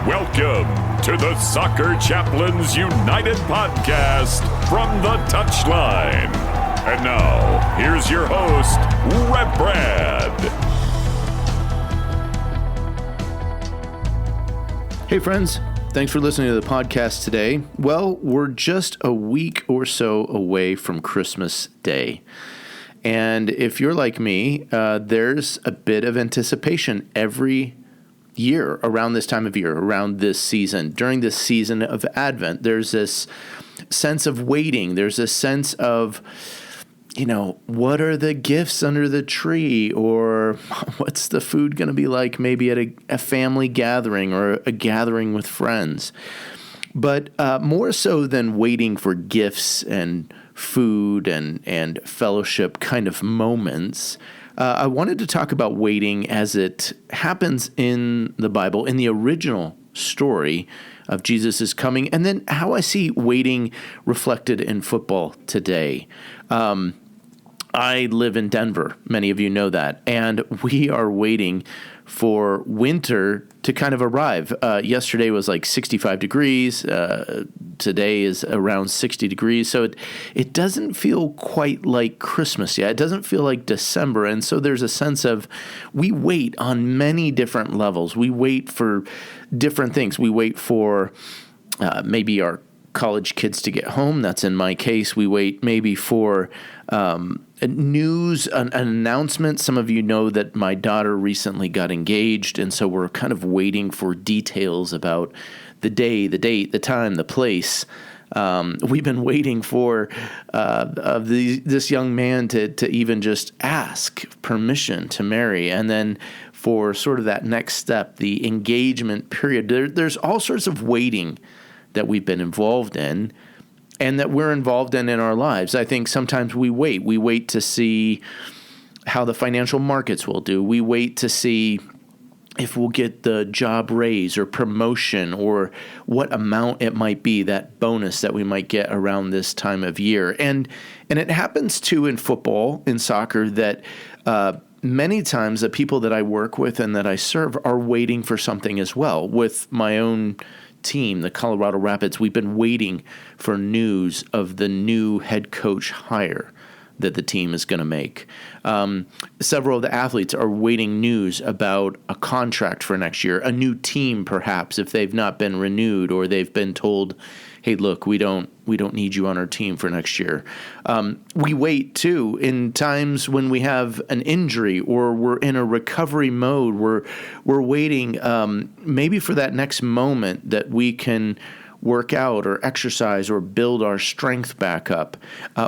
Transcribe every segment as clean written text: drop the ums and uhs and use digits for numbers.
Welcome to the Soccer Chaplains United podcast, From the Touchline. And now, here's your host, Rev Brad. Hey friends, thanks for listening to the podcast today. Well, we're just a week or so away from Christmas Day. And if you're like me, there's a bit of anticipation every year around this time of year, around this season. During this season of Advent, there's this sense of waiting. There's a sense of, what are the gifts under the tree? Or what's the food going to be like maybe at a family gathering or a gathering with friends? But more so than waiting for gifts and food and fellowship kind of moments, I wanted to talk about waiting as it happens in the Bible, in the original story of Jesus' coming, and then how I see waiting reflected in football today. I live in Denver. Many of you know that. And we are waiting for winter to kind of arrive. Yesterday was like 65 degrees. Today is around 60 degrees. So it doesn't feel quite like Christmas yet. It doesn't feel like December. And so there's a sense of we wait on many different levels. We wait for different things. We wait for maybe our college kids to get home. That's in my case. We wait maybe for news, an announcement. Some of you know that my daughter recently got engaged, and so we're kind of waiting for details about the day, the date, the time, the place. We've been waiting for this young man to even just ask permission to marry, and then for sort of that next step, the engagement period. There's all sorts of waiting that we've been involved in and that we're involved in our lives. I think sometimes we wait. We wait to see how the financial markets will do. We wait to see if we'll get the job raise or promotion or what amount it might be, that bonus that we might get around this time of year. And it happens too in football, in soccer, that many times the people that I work with and that I serve are waiting for something as well. With my own team, the Colorado Rapids, we've been waiting for news of the new head coach hire that the team is going to make. Several of the athletes are waiting news about a contract for next year, a new team perhaps if they've not been renewed or they've been told, hey, look, we don't need you on our team for next year. We wait too in times when we have an injury or we're in a recovery mode. We're waiting maybe for that next moment that we can work out or exercise or build our strength back up.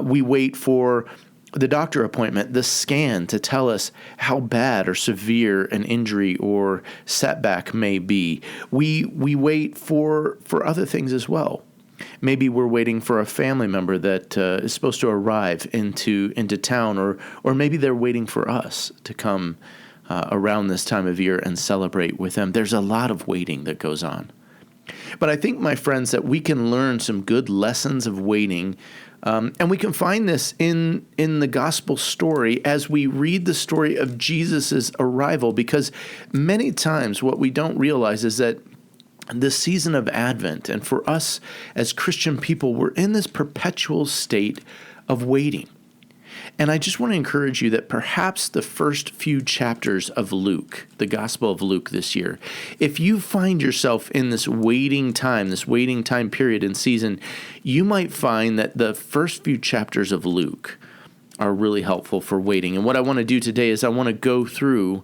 We wait for the doctor appointment, the scan, to tell us how bad or severe an injury or setback may be. We wait for other things as well. Maybe we're waiting for a family member that is supposed to arrive into town, or maybe they're waiting for us to come around this time of year and celebrate with them. There's a lot of waiting that goes on. But I think, my friends, that we can learn some good lessons of waiting, and we can find this in the gospel story as we read the story of Jesus' arrival, because many times what we don't realize is that the season of Advent, and for us as Christian people, we're in this perpetual state of waiting. And I just want to encourage you that perhaps the first few chapters of Luke, the Gospel of Luke this year, if you find yourself in this waiting time period and season, you might find that the first few chapters of Luke are really helpful for waiting. And what I want to do today is I want to go through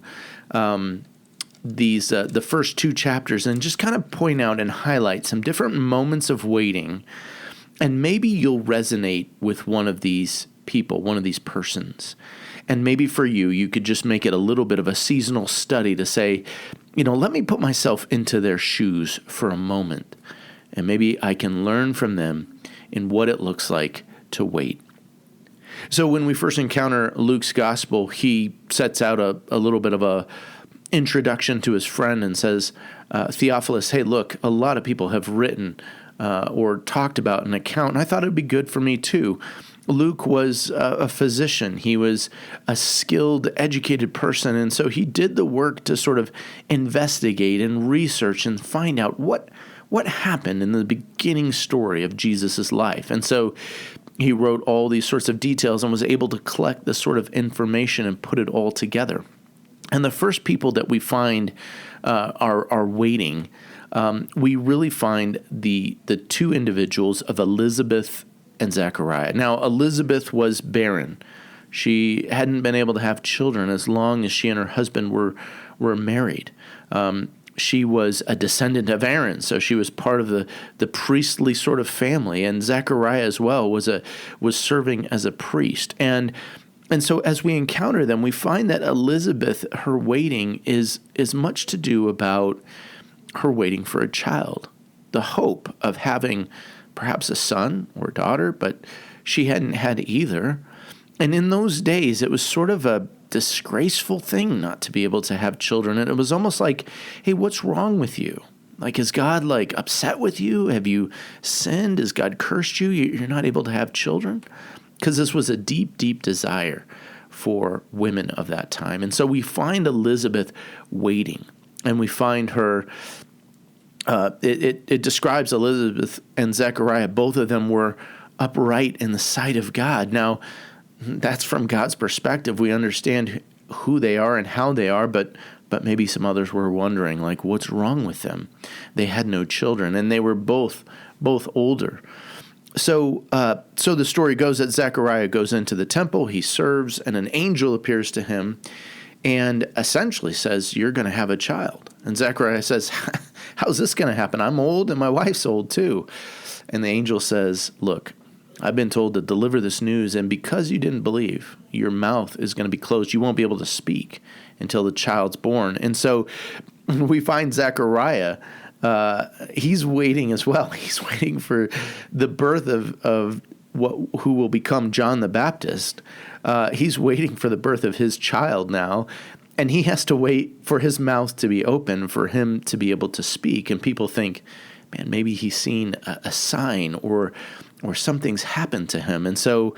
the first two chapters and just kind of point out and highlight some different moments of waiting, and maybe you'll resonate with one of these people, one of these persons. And maybe for you, you could just make it a little bit of a seasonal study to say, let me put myself into their shoes for a moment, and maybe I can learn from them in what it looks like to wait. So when we first encounter Luke's gospel, he sets out a little bit of a introduction to his friend and says, Theophilus, hey, look, a lot of people have written or talked about an account, and I thought it would be good for me too. Luke was a physician. He was a skilled, educated person. And so he did the work to sort of investigate and research and find out what happened in the beginning story of Jesus' life. And so he wrote all these sorts of details and was able to collect this sort of information and put it all together. And the first people that we find are waiting. We really find the two individuals of Elizabeth and Zechariah. Now, Elizabeth was barren. She hadn't been able to have children as long as she and her husband were married. She was a descendant of Aaron, so she was part of the priestly sort of family. And Zechariah as well was serving as a priest. And so as we encounter them, we find that Elizabeth, her waiting is much to do about her waiting for a child, the hope of having perhaps a son or daughter, but she hadn't had either. And in those days, it was sort of a disgraceful thing not to be able to have children. And it was almost like, hey, what's wrong with you? Like, is God upset with you? Have you sinned? Has God cursed you? You're not able to have children? Because this was a deep, deep desire for women of that time. And so we find Elizabeth waiting, and we find her. It describes Elizabeth and Zechariah. Both of them were upright in the sight of God. Now, that's from God's perspective. We understand who they are and how they are, but maybe some others were wondering, what's wrong with them? They had no children, and they were both older. So the story goes that Zechariah goes into the temple, he serves, and an angel appears to him and essentially says, you're going to have a child. And Zechariah says, how's this going to happen? I'm old and my wife's old too. And the angel says, look, I've been told to deliver this news, and because you didn't believe, your mouth is going to be closed. You won't be able to speak until the child's born. And so we find Zechariah, he's waiting as well. He's waiting for the birth of who will become John the Baptist. He's waiting for the birth of his child now, and he has to wait for his mouth to be open for him to be able to speak. And people think, man, maybe he's seen a sign or something's happened to him. And so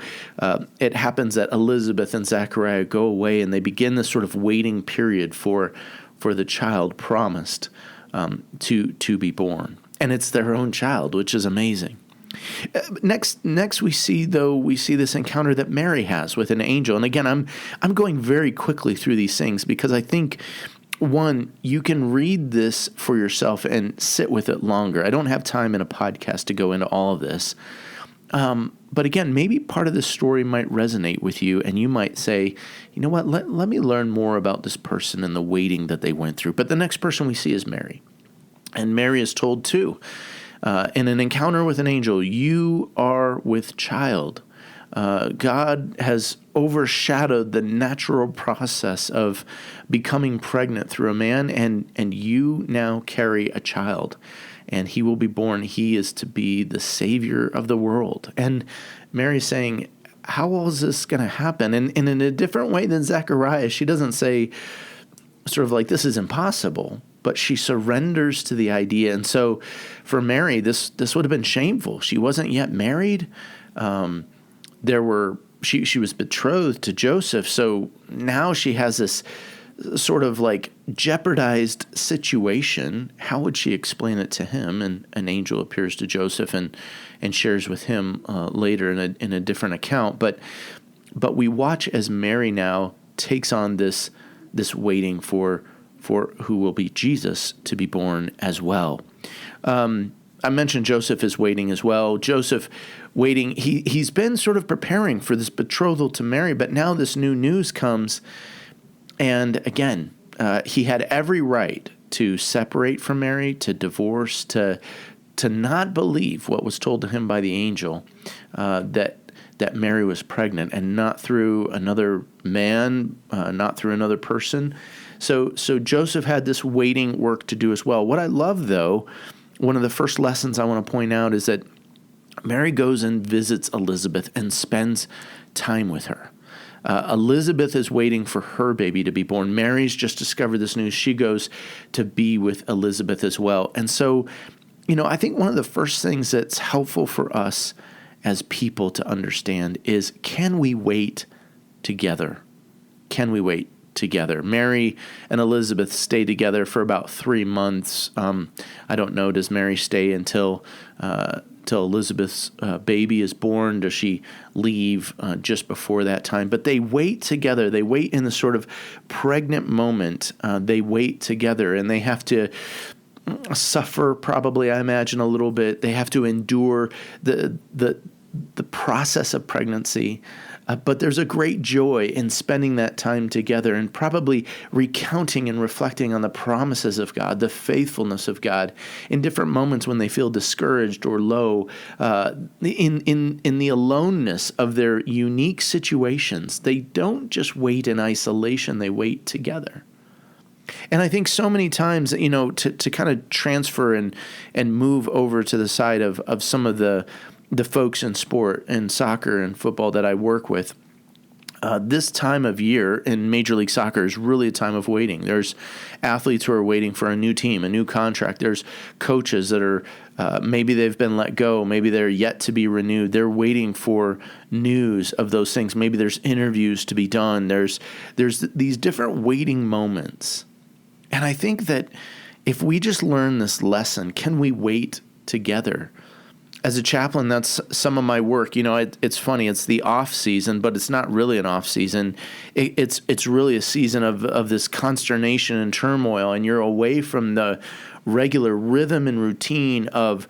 it happens that Elizabeth and Zechariah go away, and they begin this sort of waiting period for the child promised to be born. And it's their own child, which is amazing. Next we see this encounter that Mary has with an angel. And again, I'm going very quickly through these things because I think, one, you can read this for yourself and sit with it longer. I don't have time in a podcast to go into all of this. But again, maybe part of the story might resonate with you, and you might say, you know what, let me learn more about this person and the waiting that they went through. But the next person we see is Mary. And Mary is told too, in an encounter with an angel, you are with child. God has overshadowed the natural process of becoming pregnant through a man, and you now carry a child, and he will be born. He is to be the Savior of the world. And Mary's saying, how is this going to happen? And in a different way than Zechariah, she doesn't say sort of like, this is impossible, but she surrenders to the idea. And so for Mary, this would have been shameful. She wasn't yet married. She was betrothed to Joseph, so now she has this sort of like jeopardized situation. How would she explain it to him? And an angel appears to Joseph and shares with him later in a different account. But we watch as Mary now takes on this waiting for who will be Jesus to be born as well. I mentioned Joseph is waiting as well. Joseph waiting, he's been sort of preparing for this betrothal to Mary, but now this new news comes. And again, he had every right to separate from Mary, to divorce, to not believe what was told to him by the angel, that Mary was pregnant, and not through another man, not through another person. So Joseph had this waiting work to do as well. What I love, though, one of the first lessons I want to point out is that Mary goes and visits Elizabeth and spends time with her. Elizabeth is waiting for her baby to be born. Mary's just discovered this news. She goes to be with Elizabeth as well. And so, I think one of the first things that's helpful for us as people to understand is, can we wait together? Can we wait together? Mary and Elizabeth stay together for about 3 months. I don't know, does Mary stay until Elizabeth's baby is born? Does she leave just before that time? But they wait together. They wait in the sort of pregnant moment. They wait together, and they have to suffer, probably, I imagine, a little bit. They have to endure the process of pregnancy. But there's a great joy in spending that time together and probably recounting and reflecting on the promises of God, the faithfulness of God in different moments when they feel discouraged or low, in the aloneness of their unique situations. They don't just wait in isolation, they wait together. And I think so many times, to kind of transfer and move over to the side of some of the folks in sport and soccer and football that I work with, this time of year in Major League Soccer is really a time of waiting. There's athletes who are waiting for a new team, a new contract. There's coaches that are, maybe they've been let go. Maybe they're yet to be renewed. They're waiting for news of those things. Maybe there's interviews to be done. There's these different waiting moments. And I think that if we just learn this lesson, can we wait together? As a chaplain, that's some of my work. It's funny. It's the off season, but it's not really an off season. It's really a season of this consternation and turmoil, and you're away from the regular rhythm and routine of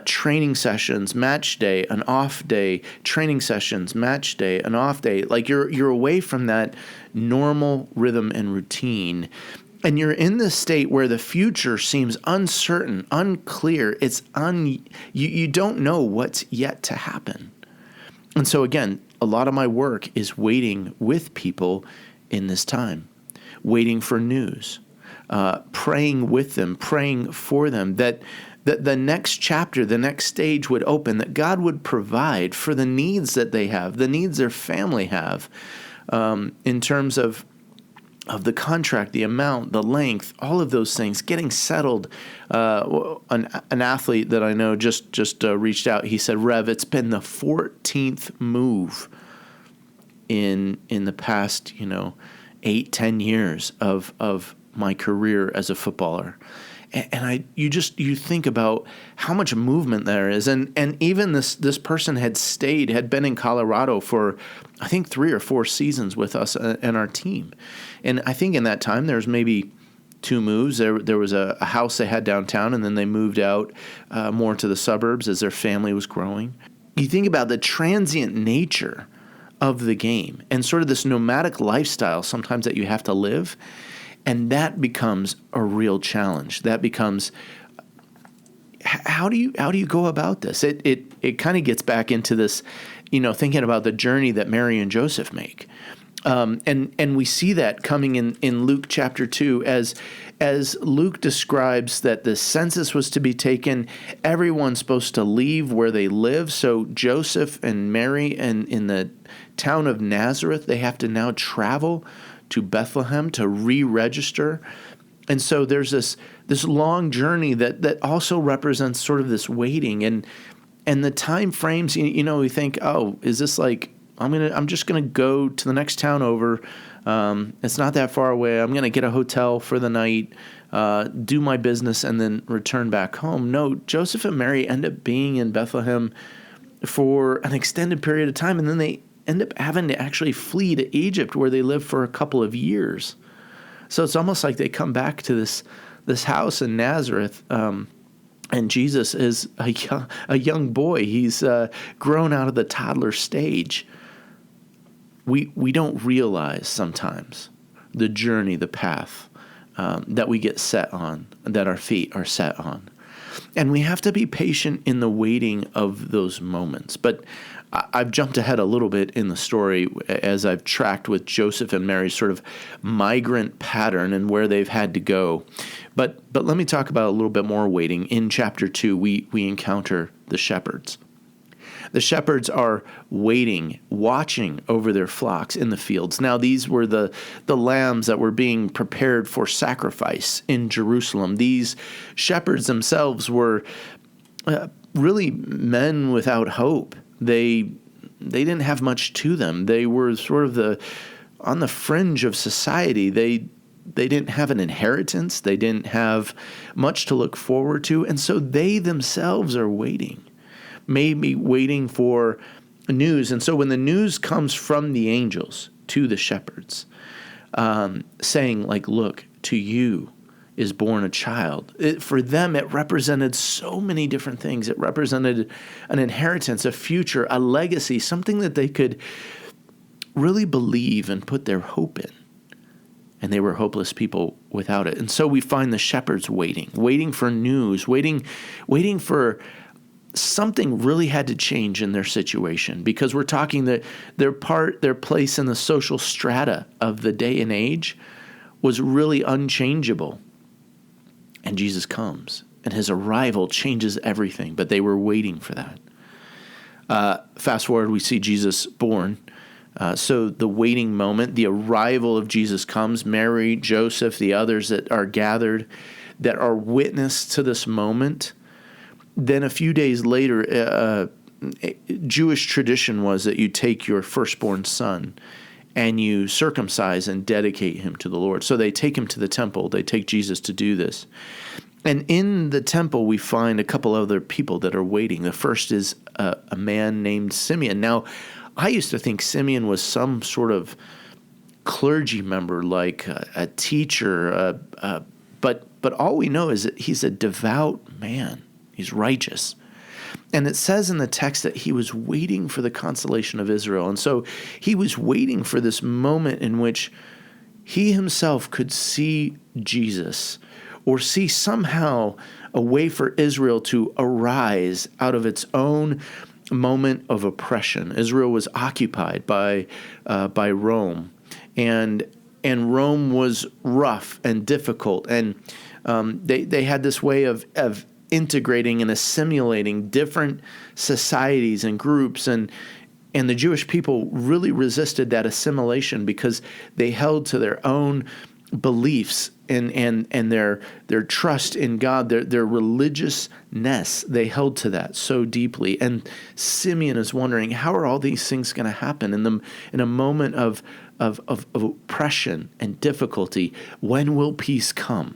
training sessions, match day, an off day, training sessions, match day, an off day. Like you're away from that normal rhythm and routine. And you're in this state where the future seems uncertain, unclear. You don't know what's yet to happen. And so again, a lot of my work is waiting with people in this time, waiting for news, praying with them, praying for them, that the next chapter, the next stage would open, that God would provide for the needs that they have, the needs their family have, in terms of the contract, the amount, the length, all of those things, getting settled. An athlete that I know just reached out. He said, Rev, it's been the 14th move in the past, 8-10 years of my career as a footballer. And you think about how much movement there is. And even this person had been in Colorado for, I think, 3 or 4 seasons with us and our team. And I think in that time, there was maybe 2 moves. There was a house they had downtown, and then they moved out more to the suburbs as their family was growing. You think about the transient nature of the game and sort of this nomadic lifestyle sometimes that you have to live. And that becomes a real challenge. That becomes, how do you go about this? It kind of gets back into this, thinking about the journey that Mary and Joseph make. And we see that coming in Luke chapter 2 as Luke describes that the census was to be taken. Everyone's supposed to leave where they live. So Joseph and Mary and in the town of Nazareth, they have to now travel to Bethlehem to re-register. And so there's this long journey that also represents sort of this waiting and the time frames. We think, oh, is this like I'm just gonna go to the next town over? It's not that far away. I'm gonna get a hotel for the night, do my business, and then return back home. No, Joseph and Mary end up being in Bethlehem for an extended period of time, and then they end up having to actually flee to Egypt, where they live for a couple of years. So it's almost like they come back to this house in Nazareth, and Jesus is a young boy. He's grown out of the toddler stage. We don't realize sometimes the journey, the path that we get set on, that our feet are set on. And we have to be patient in the waiting of those moments. But I've jumped ahead a little bit in the story as I've tracked with Joseph and Mary's sort of migrant pattern and where they've had to go. But let me talk about a little bit more waiting. In chapter 2, we encounter the shepherds. The shepherds are waiting, watching over their flocks in the fields. Now, these were the lambs that were being prepared for sacrifice in Jerusalem. These shepherds themselves were really men without hope. They didn't have much to them. They were sort of on the fringe of society. They didn't have an inheritance. They didn't have much to look forward to. And so they themselves are waiting, maybe waiting for news. And so when the news comes from the angels to the shepherds, saying like, look, to you is born a child. For them, it represented so many different things. It represented an inheritance, a future, a legacy, something that they could really believe and put their hope in. And they were hopeless people without it. And so we find the shepherds waiting for news, waiting for something really had to change in their situation, because we're talking that their place in the social strata of the day and age was really unchangeable. And Jesus comes, and his arrival changes everything, but they were waiting for that. Fast forward, we see Jesus born. So the waiting moment, the arrival of Jesus comes. Mary, Joseph, the others that are gathered, that are witness to this moment. Then a few days later, Jewish tradition was that you take your firstborn son and you circumcise and dedicate him to the Lord. So they take him to the temple. They take Jesus to do this. And in the temple, we find a couple other people that are waiting. The first is a man named Simeon. Now, I used to think Simeon was some sort of clergy member, like a teacher, but all we know is that he's a devout man. He's righteous. And it says in the text that he was waiting for the consolation of Israel. And so he was waiting for this moment in which he himself could see Jesus, or see somehow a way for Israel to arise out of its own moment of oppression. Israel was occupied by Rome, and Rome was rough and difficult, and they had this way of integrating and assimilating different societies and groups, and the Jewish people really resisted that assimilation because they held to their own beliefs and their trust in God, their religiousness. They held to that so deeply. And Simeon is wondering, how are all these things going to happen in a moment of oppression and difficulty? When will peace come?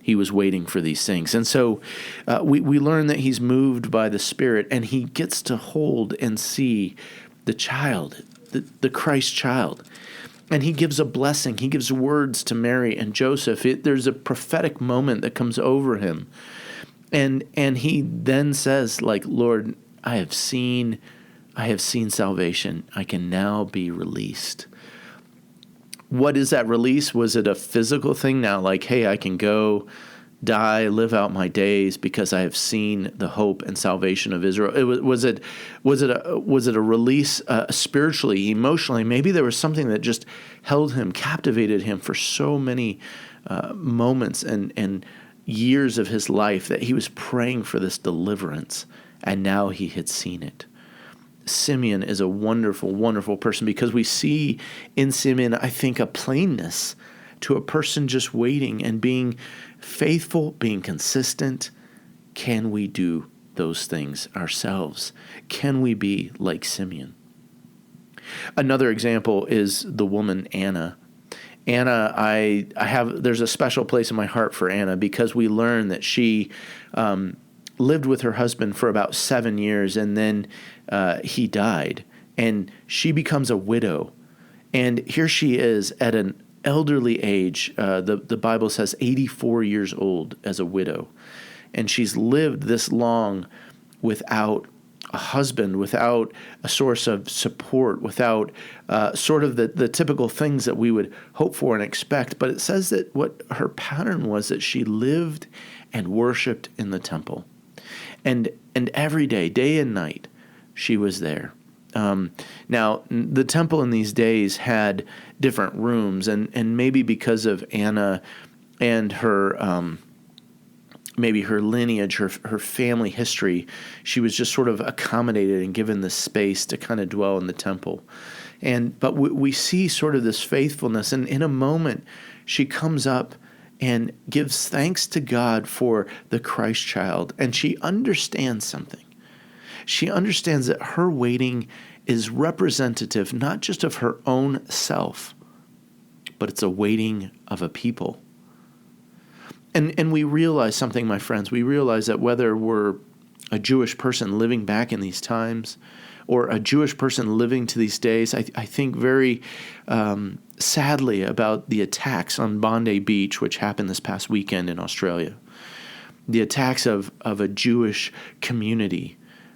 He was waiting for these things. And so we learn that he's moved by the Spirit, and he gets to hold and see the child, the Christ child. And he gives a blessing. He gives words to Mary and Joseph. There's a prophetic moment that comes over him. And he then says, like, Lord, I have seen salvation. I can now be released. What is that release? Was it a physical thing now? Like, hey, I can go die, live out my days because I have seen the hope and salvation of Israel. Was it a release spiritually, emotionally? Maybe there was something that just held him, captivated him for so many moments and years of his life that he was praying for this deliverance, and now he had seen it. Simeon is a wonderful, wonderful person, because we see in Simeon, I think, a plainness to a person just waiting and being faithful, being consistent. Can we do those things ourselves? Can we be like Simeon? Another example is the woman Anna. Anna, there's a special place in my heart for Anna, because we learn that she lived with her husband for about 7 years, and then he died, and she becomes a widow. And here she is at an elderly age. The Bible says 84 years old as a widow. And she's lived this long without a husband, without a source of support, without sort of the typical things that we would hope for and expect. But it says that what her pattern was that she lived and worshiped in the temple. And every day and night, she was there. Now, the temple in these days had different rooms, and maybe because of Anna and her maybe her lineage, her family history, she was just sort of accommodated and given the space to kind of dwell in the temple. But we see sort of this faithfulness, and in a moment, she comes up and gives thanks to God for the Christ child, and she understands something. She understands that her waiting is representative not just of her own self, but it's a waiting of a people. And we realize something, my friends. We realize that whether we're a Jewish person living back in these times or a Jewish person living to these days, I think very sadly about the attacks on Bondi Beach, which happened this past weekend in Australia. The attacks of a Jewish community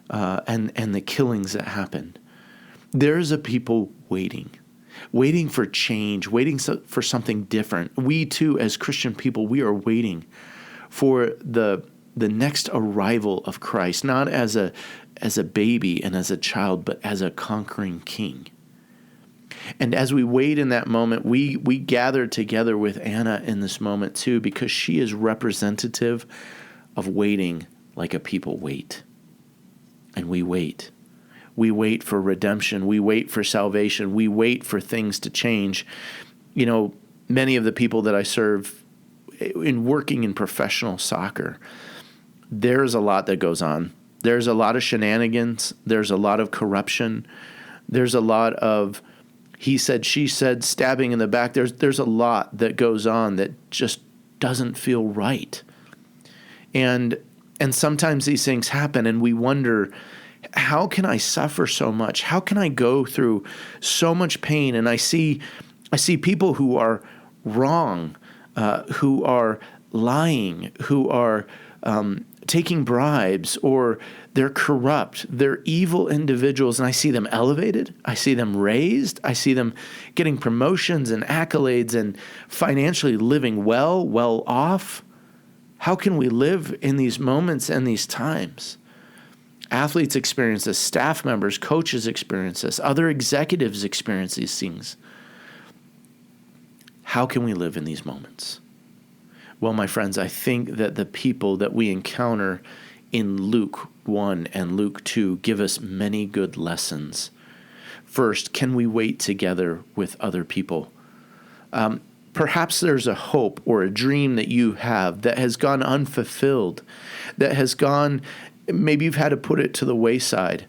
and the killings that happened. There is a people waiting for change, waiting for something different. We too, as Christian people, we are waiting for the next arrival of Christ, not as a baby and as a child, but as a conquering king. And as we wait in that moment, we gather together with Anna in this moment too, because she is representative of waiting like a people wait. And we wait. We wait for redemption. We wait for salvation. We wait for things to change. You know, many of the people that I serve in working in professional soccer, there's a lot that goes on. There's a lot of shenanigans. There's a lot of corruption. There's a lot of he said, she said, stabbing in the back. There's a lot that goes on that just doesn't feel right. And sometimes these things happen and we wonder, how can I suffer so much? How can I go through so much pain? And I see people who are wrong, who are lying, who are taking bribes, or they're corrupt. They're evil individuals, and I see them elevated. I see them raised. I see them getting promotions and accolades and financially living well off. How can we live in these moments and these times? Athletes experience this, staff members, coaches experience this, other executives experience these things. How can we live in these moments? Well, my friends, I think that the people that we encounter in Luke 1 and Luke 2 give us many good lessons. First, can we wait together with other people? Perhaps there's a hope or a dream that you have that has gone unfulfilled, that has gone, maybe you've had to put it to the wayside.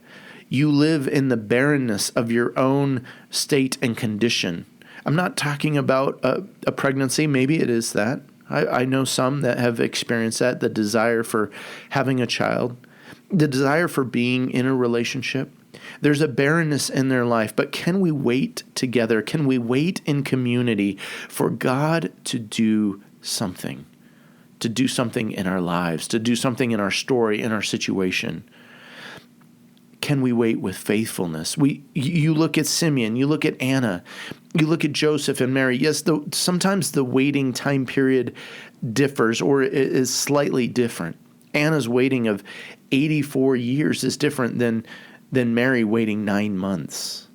You live in the barrenness of your own state and condition. I'm not talking about a pregnancy. Maybe it is that. I know some that have experienced that, the desire for having a child, the desire for being in a relationship. There's a barrenness in their life, but can we wait together? Can we wait in community for God to do something in our lives, to do something in our story, in our situation? Can we wait with faithfulness? You look at Simeon, you look at Anna, you look at Joseph and Mary. Yes, sometimes the waiting time period differs or is slightly different. Anna's waiting of 84 years is different than Mary waiting 9 months.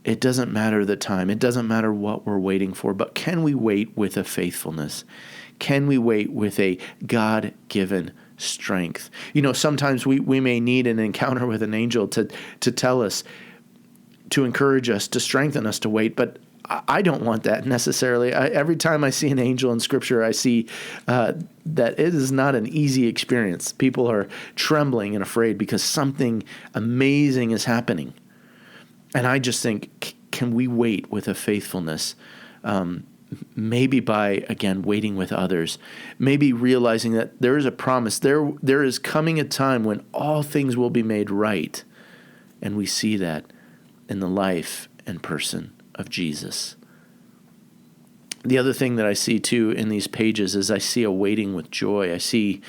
It doesn't matter the time. It doesn't matter what we're waiting for, but can we wait with a faithfulness? Can we wait with a God-given strength? You know, sometimes we may need an encounter with an angel to tell us, to encourage us, to strengthen us to wait, but I don't want that necessarily. Every time I see an angel in Scripture, I see that it is not an easy experience. People are trembling and afraid because something amazing is happening. And I just think, can we wait with a faithfulness? Maybe by, again, waiting with others. Maybe realizing that there is a promise. There is coming a time when all things will be made right. And we see that in the life and person of Jesus. The other thing that I see too in these pages is I see a waiting with joy. I see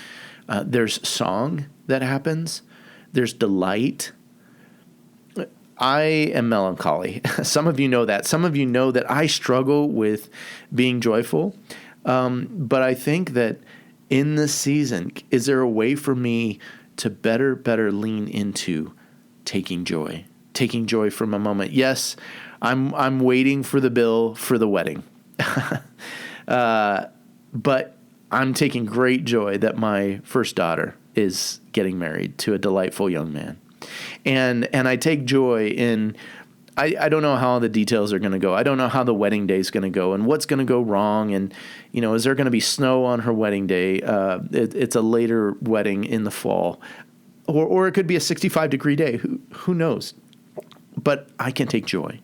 there's song that happens. There's delight. I am melancholy. Some of you know that. Some of you know that I struggle with being joyful. But I think that in this season, is there a way for me to better lean into taking joy from a moment? Yes, I'm waiting for the bill for the wedding. But I'm taking great joy that my first daughter is getting married to a delightful young man. And I take joy in, I don't know how the details are going to go. I don't know how the wedding day is going to go and what's going to go wrong. And, you know, is there going to be snow on her wedding day? It's a later wedding in the fall. or it could be a 65-degree day. Who knows? But I can take joy.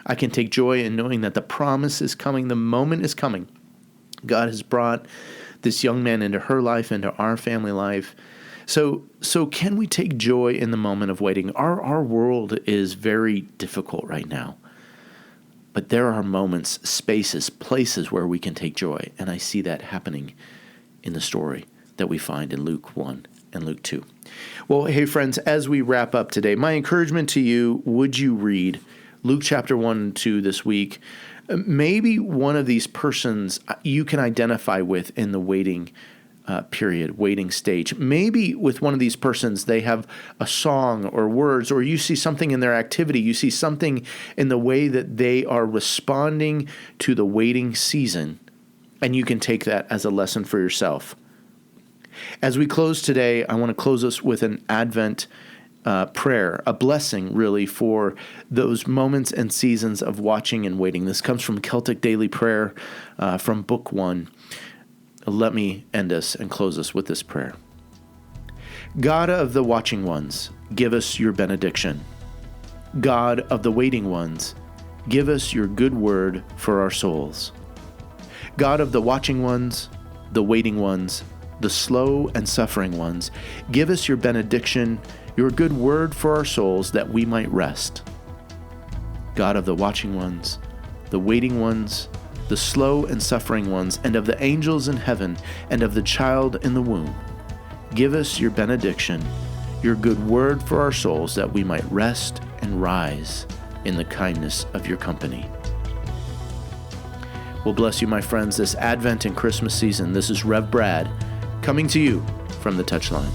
I can take joy in knowing that the promise is coming. The moment is coming. God has brought this young man into her life, into our family life. So can we take joy in the moment of waiting? Our world is very difficult right now. But there are moments, spaces, places where we can take joy. And I see that happening in the story that we find in Luke 1 and Luke 2. Well, hey, friends, as we wrap up today, my encouragement to you, would you read Luke chapter 1 and 2 this week? Maybe one of these persons you can identify with in the waiting period, waiting stage. Maybe with one of these persons, they have a song or words, or you see something in their activity. You see something in the way that they are responding to the waiting season, and you can take that as a lesson for yourself. As we close today, I want to close us with an Advent prayer, a blessing really for those moments and seasons of watching and waiting. This comes from Celtic Daily Prayer from Book 1. Let me end us and close us with this prayer. God of the watching ones, give us your benediction. God of the waiting ones, give us your good word for our souls. God of the watching ones, the waiting ones, the slow and suffering ones, give us your benediction, your good word for our souls, that we might rest. God of the watching ones, the waiting ones, the slow and suffering ones, and of the angels in heaven, and of the child in the womb, give us your benediction, your good word for our souls, that we might rest and rise in the kindness of your company. Well, bless you, my friends, this Advent and Christmas season. This is Rev Brad coming to you from the Touchline.